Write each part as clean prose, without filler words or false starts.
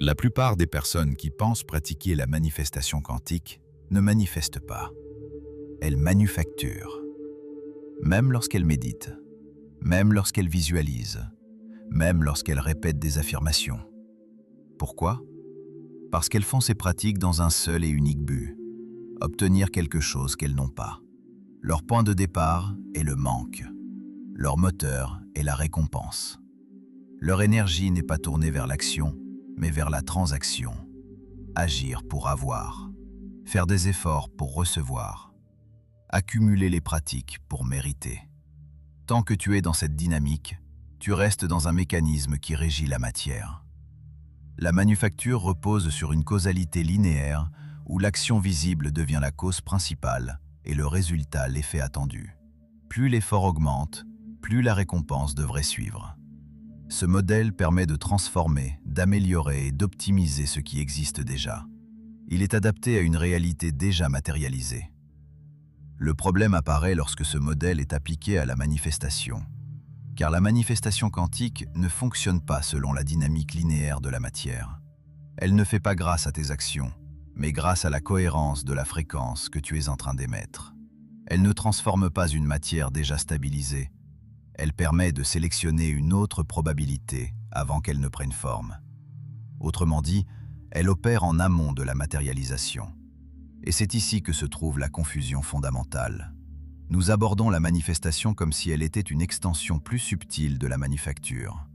La plupart des personnes qui pensent pratiquer la manifestation quantique ne manifestent pas. Elles manufacturent. Même lorsqu'elles méditent, même lorsqu'elles visualisent, même lorsqu'elles répètent des affirmations. Pourquoi? Parce qu'elles font ces pratiques dans un seul et unique but: obtenir quelque chose qu'elles n'ont pas. Leur point de départ est le manque. Leur moteur est la récompense. Leur énergie n'est pas tournée vers l'action, mais vers la transaction. Agir pour avoir. Faire des efforts pour recevoir. Accumuler les pratiques pour mériter. Tant que tu es dans cette dynamique, tu restes dans un mécanisme qui régit la matière. La manufacture repose sur une causalité linéaire où l'action visible devient la cause principale et le résultat l'effet attendu. Plus l'effort augmente, plus la récompense devrait suivre. Ce modèle permet de transformer, d'améliorer et d'optimiser ce qui existe déjà. Il est adapté à une réalité déjà matérialisée. Le problème apparaît lorsque ce modèle est appliqué à la manifestation, car la manifestation quantique ne fonctionne pas selon la dynamique linéaire de la matière. Elle ne fait pas grâce à tes actions, mais grâce à la cohérence de la fréquence que tu es en train d'émettre. Elle ne transforme pas une matière déjà stabilisée. Elle permet de sélectionner une autre probabilité avant qu'elle ne prenne forme. Autrement dit, elle opère en amont de la matérialisation. Et c'est ici que se trouve la confusion fondamentale. Nous abordons la manifestation comme si elle était une extension plus subtile de la manufacture.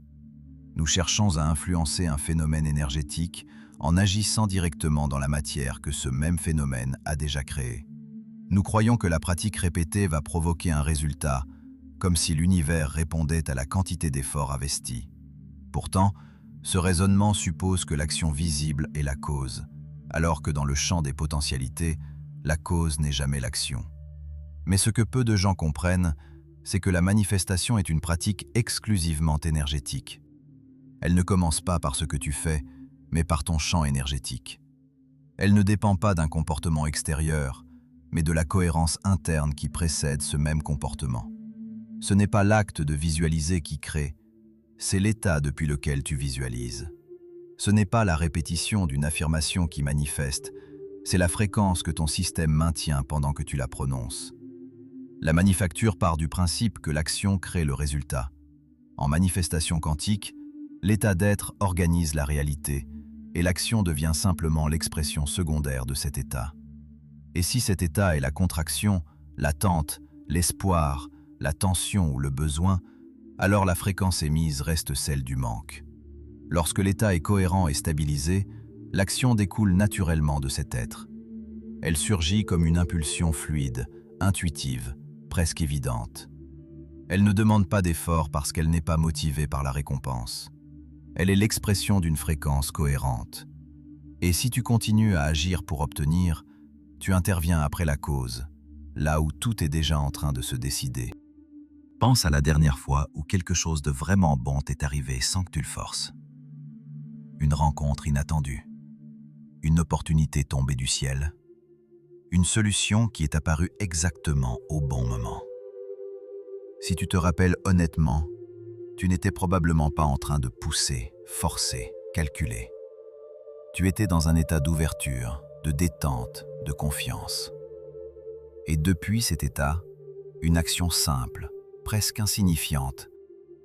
Nous cherchons à influencer un phénomène énergétique en agissant directement dans la matière que ce même phénomène a déjà créé. Nous croyons que la pratique répétée va provoquer un résultat, comme si l'univers répondait à la quantité d'efforts investis. Pourtant, ce raisonnement suppose que l'action visible est la cause, alors que dans le champ des potentialités, la cause n'est jamais l'action. Mais ce que peu de gens comprennent, c'est que la manifestation est une pratique exclusivement énergétique. Elle ne commence pas par ce que tu fais, mais par ton champ énergétique. Elle ne dépend pas d'un comportement extérieur, mais de la cohérence interne qui précède ce même comportement. Ce n'est pas l'acte de visualiser qui crée, c'est l'état depuis lequel tu visualises. Ce n'est pas la répétition d'une affirmation qui manifeste, c'est la fréquence que ton système maintient pendant que tu la prononces. La manufacture part du principe que l'action crée le résultat. En manifestation quantique, l'état d'être organise la réalité et l'action devient simplement l'expression secondaire de cet état. Et si cet état est la contraction, l'attente, l'espoir, la tension ou le besoin, alors la fréquence émise reste celle du manque. Lorsque l'état est cohérent et stabilisé, l'action découle naturellement de cet être. Elle surgit comme une impulsion fluide, intuitive, presque évidente. Elle ne demande pas d'effort parce qu'elle n'est pas motivée par la récompense. Elle est l'expression d'une fréquence cohérente. Et si tu continues à agir pour obtenir, tu interviens après la cause, là où tout est déjà en train de se décider. Pense à la dernière fois où quelque chose de vraiment bon t'est arrivé sans que tu le forces. Une rencontre inattendue, une opportunité tombée du ciel, une solution qui est apparue exactement au bon moment. Si tu te rappelles honnêtement, tu n'étais probablement pas en train de pousser, forcer, calculer. Tu étais dans un état d'ouverture, de détente, de confiance. Et depuis cet état, une action simple, presque insignifiante,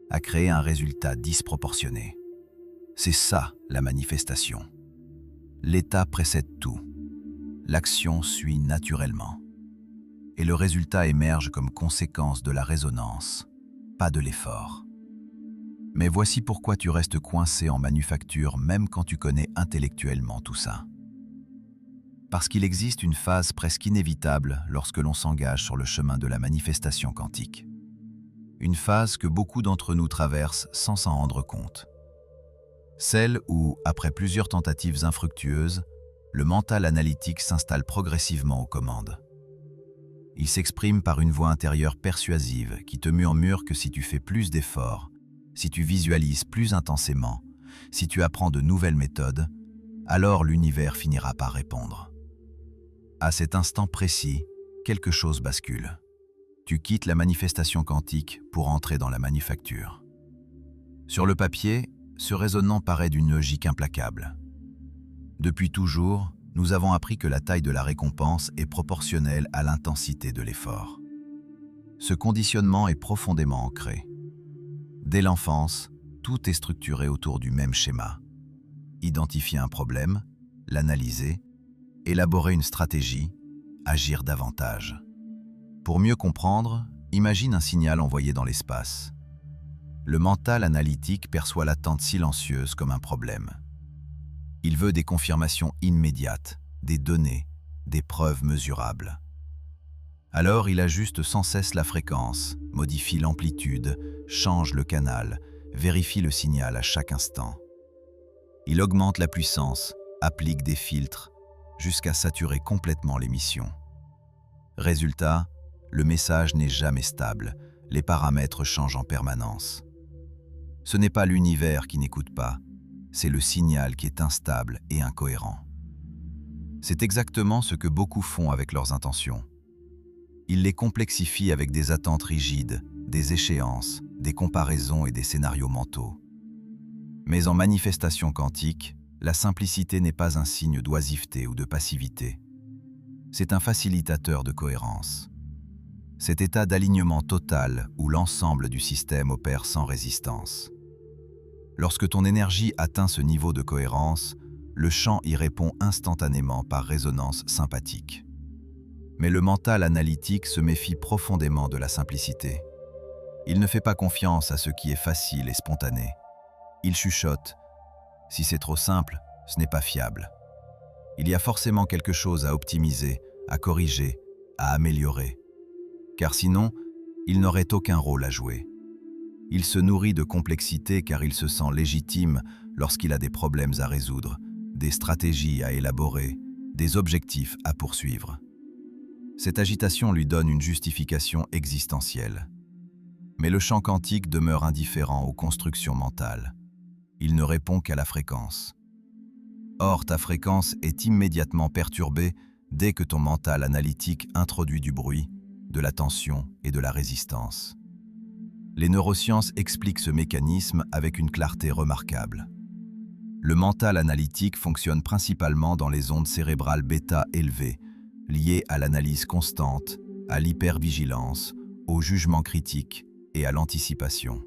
a créé un résultat disproportionné. C'est ça, la manifestation. L'état précède tout. L'action suit naturellement. Et le résultat émerge comme conséquence de la résonance, pas de l'effort. Mais voici pourquoi tu restes coincé en manufacture même quand tu connais intellectuellement tout ça. Parce qu'il existe une phase presque inévitable lorsque l'on s'engage sur le chemin de la manifestation quantique. Une phase que beaucoup d'entre nous traversent sans s'en rendre compte. Celle où, après plusieurs tentatives infructueuses, le mental analytique s'installe progressivement aux commandes. Il s'exprime par une voix intérieure persuasive qui te murmure que si tu fais plus d'efforts, si tu visualises plus intensément, si tu apprends de nouvelles méthodes, alors l'univers finira par répondre. À cet instant précis, quelque chose bascule. Tu quittes la manifestation quantique pour entrer dans la manufacture. Sur le papier, ce raisonnement paraît d'une logique implacable. Depuis toujours, nous avons appris que la taille de la récompense est proportionnelle à l'intensité de l'effort. Ce conditionnement est profondément ancré. Dès l'enfance, tout est structuré autour du même schéma. Identifier un problème, l'analyser, élaborer une stratégie, agir davantage. Pour mieux comprendre, imagine un signal envoyé dans l'espace. Le mental analytique perçoit l'attente silencieuse comme un problème. Il veut des confirmations immédiates, des données, des preuves mesurables. Alors il ajuste sans cesse la fréquence, modifie l'amplitude, change le canal, vérifie le signal à chaque instant. Il augmente la puissance, applique des filtres, jusqu'à saturer complètement l'émission. Résultat, le message n'est jamais stable, les paramètres changent en permanence. Ce n'est pas l'univers qui n'écoute pas, c'est le signal qui est instable et incohérent. C'est exactement ce que beaucoup font avec leurs intentions. Ils les complexifient avec des attentes rigides, des échéances, des comparaisons et des scénarios mentaux. Mais en manifestation quantique, la simplicité n'est pas un signe d'oisiveté ou de passivité. C'est un facilitateur de cohérence. Cet état d'alignement total où l'ensemble du système opère sans résistance. Lorsque ton énergie atteint ce niveau de cohérence, le champ y répond instantanément par résonance sympathique. Mais le mental analytique se méfie profondément de la simplicité. Il ne fait pas confiance à ce qui est facile et spontané. Il chuchote « Si c'est trop simple, ce n'est pas fiable ». Il y a forcément quelque chose à optimiser, à corriger, à améliorer. Car sinon, il n'aurait aucun rôle à jouer. Il se nourrit de complexité car il se sent légitime lorsqu'il a des problèmes à résoudre, des stratégies à élaborer, des objectifs à poursuivre. Cette agitation lui donne une justification existentielle. Mais le champ quantique demeure indifférent aux constructions mentales. Il ne répond qu'à la fréquence. Or, ta fréquence est immédiatement perturbée dès que ton mental analytique introduit du bruit, de la tension et de la résistance. Les neurosciences expliquent ce mécanisme avec une clarté remarquable. Le mental analytique fonctionne principalement dans les ondes cérébrales bêta élevées, liées à l'analyse constante, à l'hypervigilance, au jugement critique et à l'anticipation.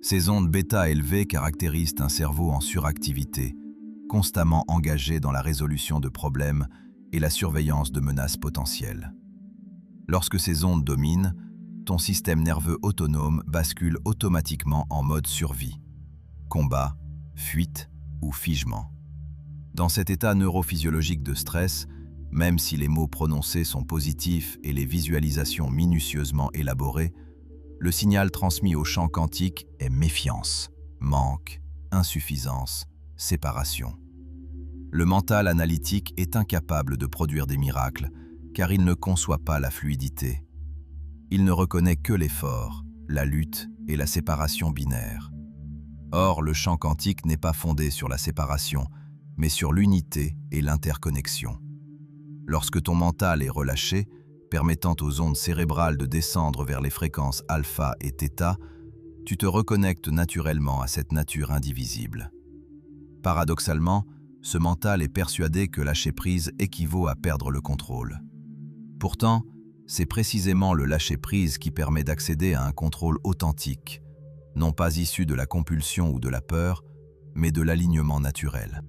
Ces ondes bêta élevées caractérisent un cerveau en suractivité, constamment engagé dans la résolution de problèmes et la surveillance de menaces potentielles. Lorsque ces ondes dominent, ton système nerveux autonome bascule automatiquement en mode survie, combat, fuite ou figement. Dans cet état neurophysiologique de stress, même si les mots prononcés sont positifs et les visualisations minutieusement élaborées, le signal transmis au champ quantique est méfiance, manque, insuffisance, séparation. Le mental analytique est incapable de produire des miracles car il ne conçoit pas la fluidité. Il ne reconnaît que l'effort, la lutte et la séparation binaire. Or, le champ quantique n'est pas fondé sur la séparation, mais sur l'unité et l'interconnexion. Lorsque ton mental est relâché, permettant aux ondes cérébrales de descendre vers les fréquences alpha et θ, tu te reconnectes naturellement à cette nature indivisible. Paradoxalement, ce mental est persuadé que lâcher prise équivaut à perdre le contrôle. Pourtant, c'est précisément le lâcher-prise qui permet d'accéder à un contrôle authentique, non pas issu de la compulsion ou de la peur, mais de l'alignement naturel.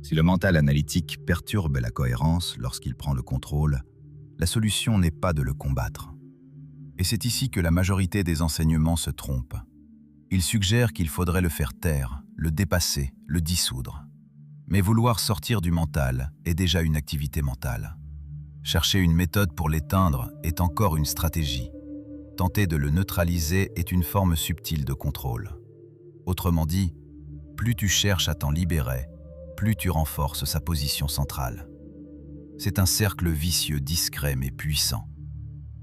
Si le mental analytique perturbe la cohérence lorsqu'il prend le contrôle, la solution n'est pas de le combattre. Et c'est ici que la majorité des enseignements se trompent. Ils suggèrent qu'il faudrait le faire taire, le dépasser, le dissoudre. Mais vouloir sortir du mental est déjà une activité mentale. Chercher une méthode pour l'éteindre est encore une stratégie. Tenter de le neutraliser est une forme subtile de contrôle. Autrement dit, plus tu cherches à t'en libérer, plus tu renforces sa position centrale. C'est un cercle vicieux discret mais puissant.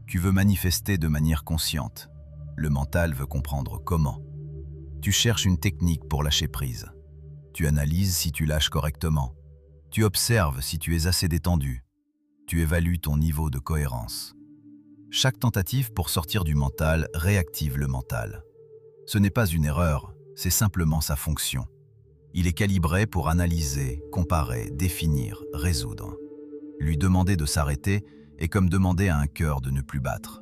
Tu veux manifester de manière consciente. Le mental veut comprendre comment. Tu cherches une technique pour lâcher prise. Tu analyses si tu lâches correctement. Tu observes si tu es assez détendu. Tu évalues ton niveau de cohérence. Chaque tentative pour sortir du mental réactive le mental. Ce n'est pas une erreur, c'est simplement sa fonction. Il est calibré pour analyser, comparer, définir, résoudre. Lui demander de s'arrêter est comme demander à un cœur de ne plus battre.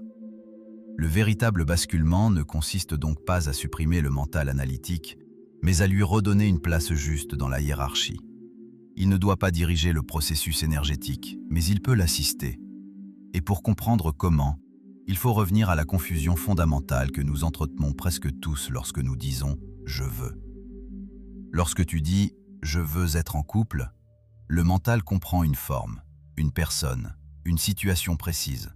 Le véritable basculement ne consiste donc pas à supprimer le mental analytique, mais à lui redonner une place juste dans la hiérarchie. Il ne doit pas diriger le processus énergétique, mais il peut l'assister. Et pour comprendre comment, il faut revenir à la confusion fondamentale que nous entretenons presque tous lorsque nous disons « je veux ». Lorsque tu dis « je veux être en couple », le mental comprend une forme, une personne, une situation précise,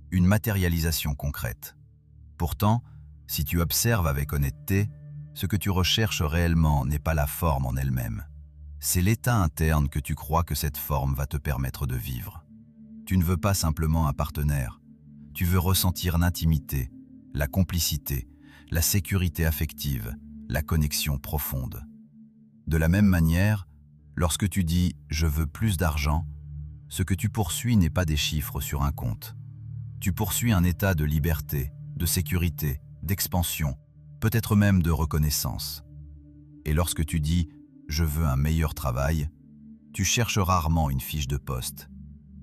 une matérialisation concrète. Pourtant, si tu observes avec honnêteté, ce que tu recherches réellement n'est pas la forme en elle-même. C'est l'état interne que tu crois que cette forme va te permettre de vivre. Tu ne veux pas simplement un partenaire. Tu veux ressentir l'intimité, la complicité, la sécurité affective, la connexion profonde. De la même manière, lorsque tu dis « je veux plus d'argent », ce que tu poursuis n'est pas des chiffres sur un compte. Tu poursuis un état de liberté, de sécurité, d'expansion, peut-être même de reconnaissance. Et lorsque tu dis « je veux un meilleur travail », tu cherches rarement une fiche de poste.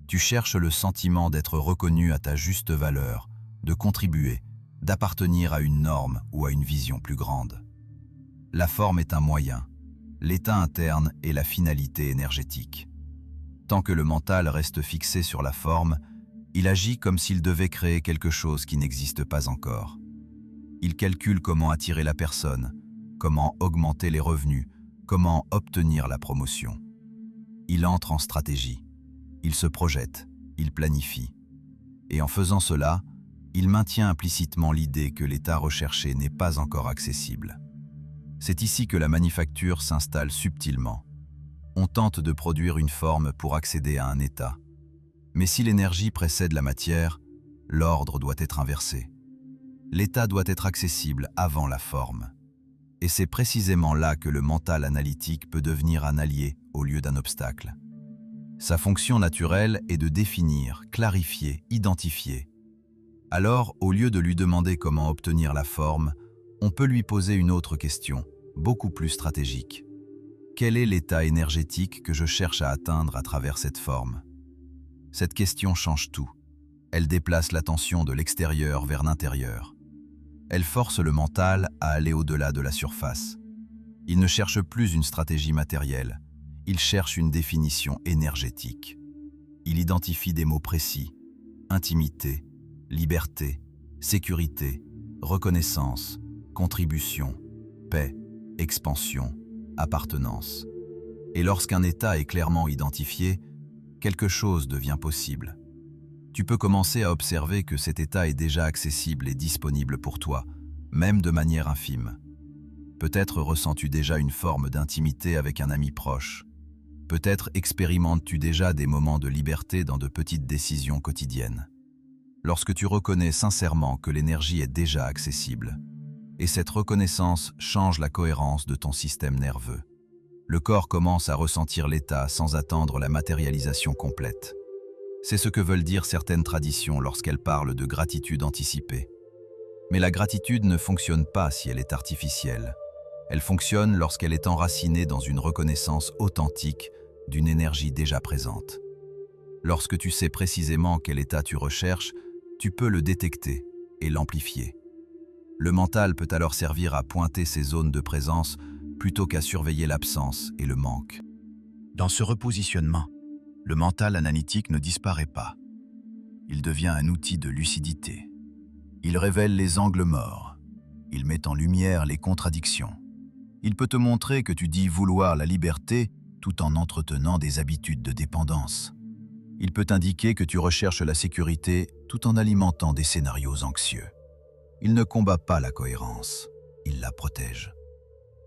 Tu cherches le sentiment d'être reconnu à ta juste valeur, de contribuer, d'appartenir à une norme ou à une vision plus grande. La forme est un moyen, l'état interne est la finalité énergétique. Tant que le mental reste fixé sur la forme, il agit comme s'il devait créer quelque chose qui n'existe pas encore. Il calcule comment attirer la personne, comment augmenter les revenus, comment obtenir la promotion. Il entre en stratégie. Il se projette, il planifie. Et en faisant cela, il maintient implicitement l'idée que l'état recherché n'est pas encore accessible. C'est ici que la manufacture s'installe subtilement. On tente de produire une forme pour accéder à un état. Mais si l'énergie précède la matière, l'ordre doit être inversé. L'état doit être accessible avant la forme. Et c'est précisément là que le mental analytique peut devenir un allié au lieu d'un obstacle. Sa fonction naturelle est de définir, clarifier, identifier. Alors, au lieu de lui demander comment obtenir la forme, on peut lui poser une autre question, beaucoup plus stratégique. Quel est l'état énergétique que je cherche à atteindre à travers cette forme? Cette question change tout. Elle déplace l'attention de l'extérieur vers l'intérieur. Elle force le mental à aller au-delà de la surface. Il ne cherche plus une stratégie matérielle. Il cherche une définition énergétique. Il identifie des mots précis, intimité, liberté, sécurité, reconnaissance, contribution, paix, expansion, appartenance. Et lorsqu'un état est clairement identifié, quelque chose devient possible. Tu peux commencer à observer que cet état est déjà accessible et disponible pour toi, même de manière infime. Peut-être ressens-tu déjà une forme d'intimité avec un ami proche. Peut-être expérimentes-tu déjà des moments de liberté dans de petites décisions quotidiennes. Lorsque tu reconnais sincèrement que l'énergie est déjà accessible, et cette reconnaissance change la cohérence de ton système nerveux, le corps commence à ressentir l'état sans attendre la matérialisation complète. C'est ce que veulent dire certaines traditions lorsqu'elles parlent de gratitude anticipée. Mais la gratitude ne fonctionne pas si elle est artificielle. Elle fonctionne lorsqu'elle est enracinée dans une reconnaissance authentique d'une énergie déjà présente. Lorsque tu sais précisément quel état tu recherches, tu peux le détecter et l'amplifier. Le mental peut alors servir à pointer ces zones de présence plutôt qu'à surveiller l'absence et le manque. Dans ce repositionnement, le mental analytique ne disparaît pas. Il devient un outil de lucidité. Il révèle les angles morts. Il met en lumière les contradictions. Il peut te montrer que tu dis vouloir la liberté tout en entretenant des habitudes de dépendance. Il peut indiquer que tu recherches la sécurité tout en alimentant des scénarios anxieux. Il ne combat pas la cohérence, il la protège.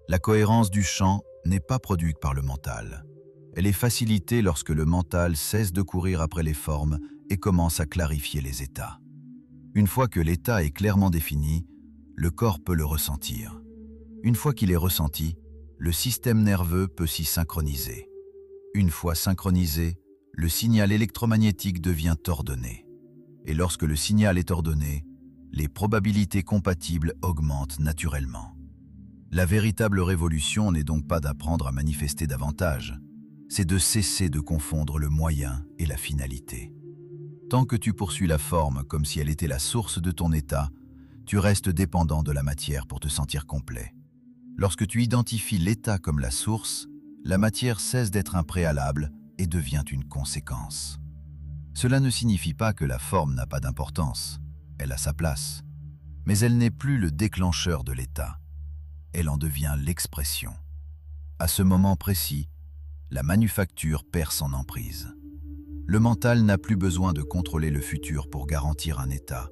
La cohérence du champ n'est pas produite par le mental. Elle est facilitée lorsque le mental cesse de courir après les formes et commence à clarifier les états. Une fois que l'état est clairement défini, le corps peut le ressentir. Une fois qu'il est ressenti, le système nerveux peut s'y synchroniser. Une fois synchronisé, le signal électromagnétique devient ordonné. Et lorsque le signal est ordonné, les probabilités compatibles augmentent naturellement. La véritable révolution n'est donc pas d'apprendre à manifester davantage, c'est de cesser de confondre le moyen et la finalité. Tant que tu poursuis la forme comme si elle était la source de ton état, tu restes dépendant de la matière pour te sentir complet. Lorsque tu identifies l'état comme la source, la matière cesse d'être un préalable et devient une conséquence. Cela ne signifie pas que la forme n'a pas d'importance, elle a sa place, mais elle n'est plus le déclencheur de l'état, elle en devient l'expression. À ce moment précis, la manufacture perd son emprise. Le mental n'a plus besoin de contrôler le futur pour garantir un état.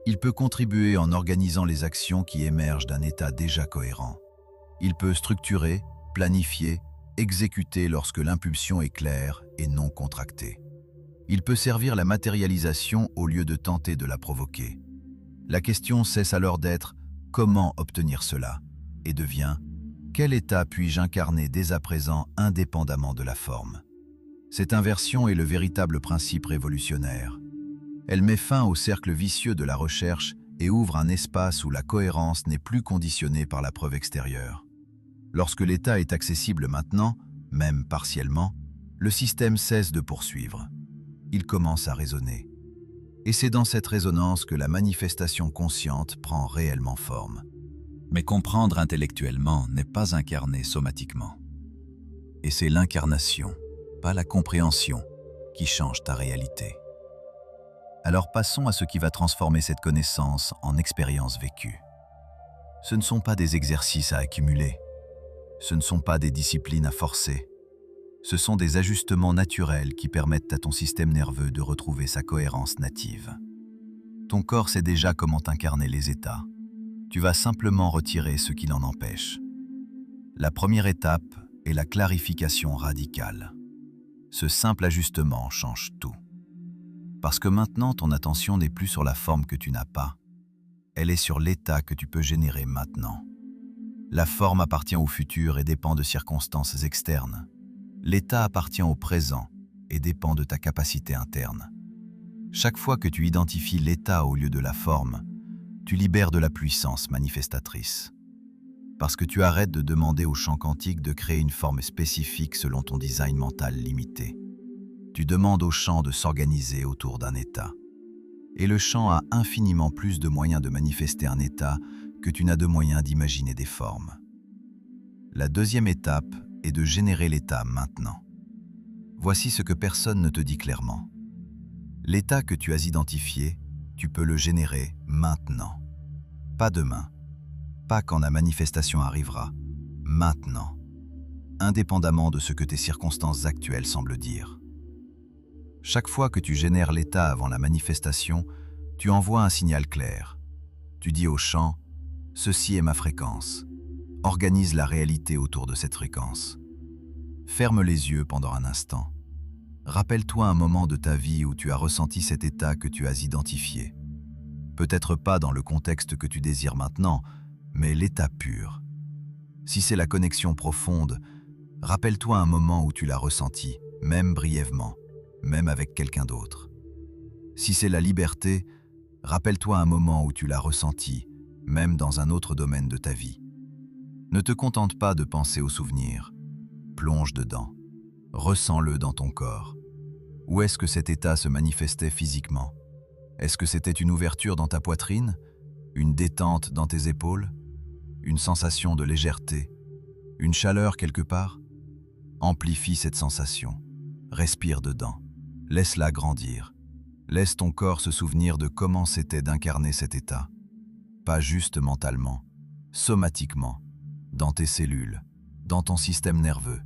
Il peut contribuer en organisant les actions qui émergent d'un état déjà cohérent. Il peut structurer, planifier, exécuter lorsque l'impulsion est claire et non contractée. Il peut servir la matérialisation au lieu de tenter de la provoquer. La question cesse alors d'être « comment obtenir cela ?» et devient « quel état puis-je incarner dès à présent indépendamment de la forme ?» Cette inversion est le véritable principe révolutionnaire. Elle met fin au cercle vicieux de la recherche et ouvre un espace où la cohérence n'est plus conditionnée par la preuve extérieure. Lorsque l'état est accessible maintenant, même partiellement, le système cesse de poursuivre. Il commence à raisonner. Et c'est dans cette résonance que la manifestation consciente prend réellement forme. Mais comprendre intellectuellement n'est pas incarner somatiquement. Et c'est l'incarnation, pas la compréhension, qui change ta réalité. Alors passons à ce qui va transformer cette connaissance en expérience vécue. Ce ne sont pas des exercices à accumuler, ce ne sont pas des disciplines à forcer, ce sont des ajustements naturels qui permettent à ton système nerveux de retrouver sa cohérence native. Ton corps sait déjà comment incarner les états. Tu vas simplement retirer ce qui l'en empêche. La première étape est la clarification radicale. Ce simple ajustement change tout. Parce que maintenant, ton attention n'est plus sur la forme que tu n'as pas. Elle est sur l'état que tu peux générer maintenant. La forme appartient au futur et dépend de circonstances externes. L'état appartient au présent et dépend de ta capacité interne. Chaque fois que tu identifies l'état au lieu de la forme, tu libères de la puissance manifestatrice. Parce que tu arrêtes de demander au champ quantique de créer une forme spécifique selon ton design mental limité. Tu demandes au champ de s'organiser autour d'un état. Et le champ a infiniment plus de moyens de manifester un état que tu n'as de moyens d'imaginer des formes. La deuxième étape est de générer l'état maintenant. Voici ce que personne ne te dit clairement. L'état que tu as identifié, tu peux le générer maintenant. Pas demain, pas quand la manifestation arrivera, maintenant, indépendamment de ce que tes circonstances actuelles semblent dire. Chaque fois que tu génères l'état avant la manifestation, tu envoies un signal clair. Tu dis au champ « Ceci est ma fréquence ». Organise la réalité autour de cette fréquence. Ferme les yeux pendant un instant. Rappelle-toi un moment de ta vie où tu as ressenti cet état que tu as identifié. Peut-être pas dans le contexte que tu désires maintenant, mais l'état pur. Si c'est la connexion profonde, rappelle-toi un moment où tu l'as ressenti, même brièvement, même avec quelqu'un d'autre. Si c'est la liberté, rappelle-toi un moment où tu l'as ressenti, même dans un autre domaine de ta vie. Ne te contente pas de penser au souvenir. Plonge dedans. Ressens-le dans ton corps. Où est-ce que cet état se manifestait physiquement? Est-ce que c'était une ouverture dans ta poitrine? Une détente dans tes épaules? Une sensation de légèreté? Une chaleur quelque part? Amplifie cette sensation. Respire dedans. Laisse-la grandir. Laisse ton corps se souvenir de comment c'était d'incarner cet état. Pas juste mentalement, somatiquement, dans tes cellules, dans ton système nerveux,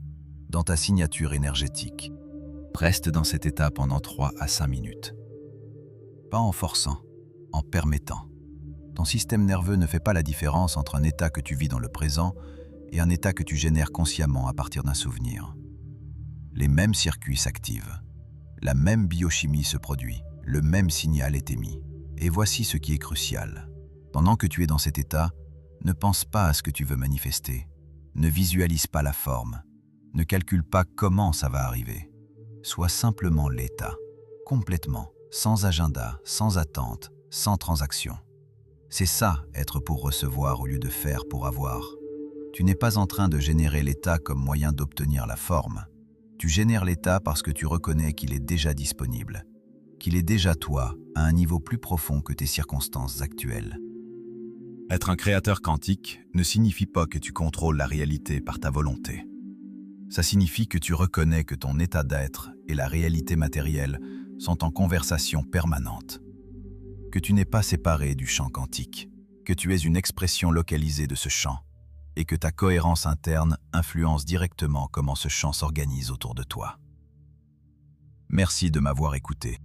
dans ta signature énergétique. Reste dans cet état pendant 3 à 5 minutes. Pas en forçant, en permettant. Ton système nerveux ne fait pas la différence entre un état que tu vis dans le présent et un état que tu génères consciemment à partir d'un souvenir. Les mêmes circuits s'activent, la même biochimie se produit, le même signal est émis. Et voici ce qui est crucial. Pendant que tu es dans cet état, ne pense pas à ce que tu veux manifester. Ne visualise pas la forme. Ne calcule pas comment ça va arriver. Sois simplement l'état, complètement, sans agenda, sans attente, sans transaction. C'est ça, être pour recevoir au lieu de faire pour avoir. Tu n'es pas en train de générer l'état comme moyen d'obtenir la forme. Tu génères l'état parce que tu reconnais qu'il est déjà disponible, qu'il est déjà toi, à un niveau plus profond que tes circonstances actuelles. Être un créateur quantique ne signifie pas que tu contrôles la réalité par ta volonté. Ça signifie que tu reconnais que ton état d'être et la réalité matérielle sont en conversation permanente, que tu n'es pas séparé du champ quantique, que tu es une expression localisée de ce champ, et que ta cohérence interne influence directement comment ce champ s'organise autour de toi. Merci de m'avoir écouté.